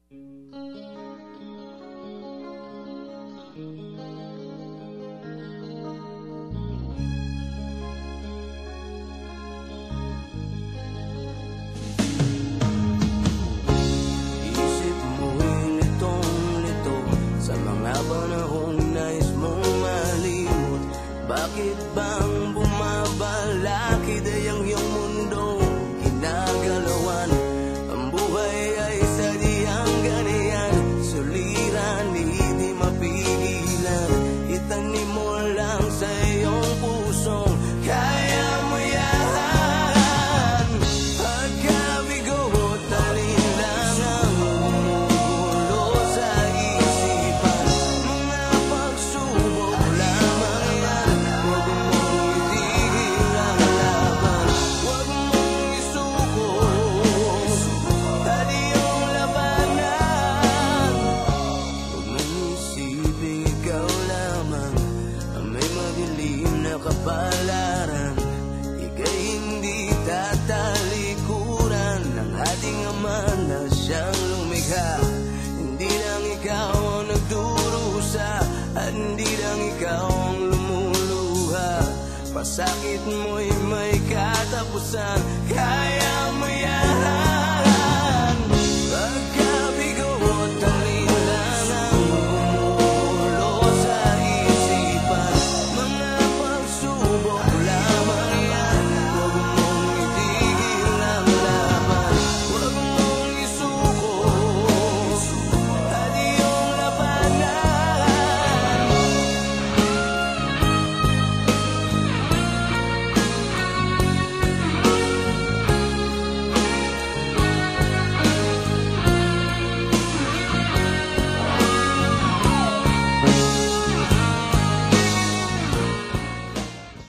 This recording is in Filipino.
Isip mo'y litong-lito sa mga panahong nais mong malimot. Bakit bang bumabalakid ay ang iyong mundong ginagalawan? Ang buhay ay sadyang ganyan, suliran, hindi mapigilan. Itanim mo lang sa iyong pusong kaya mo yan. Pagkabigot, alin ang umuulo sa isipan? Mga pagsubok lamang yan, huwag mong itigil ang laban. Huwag mong isuko at iyong labanan. Huwag mong isipin ikaw lamang ang may madilim na kapalaran. Ika'y hindi tatalikuran ng ating Ama na siyang lumikha. Hindi lang ikaw ang nagdurusa at hindi lang ikaw ang lumuluha. Pasakit mo'y may katapusan, kaya mo yan.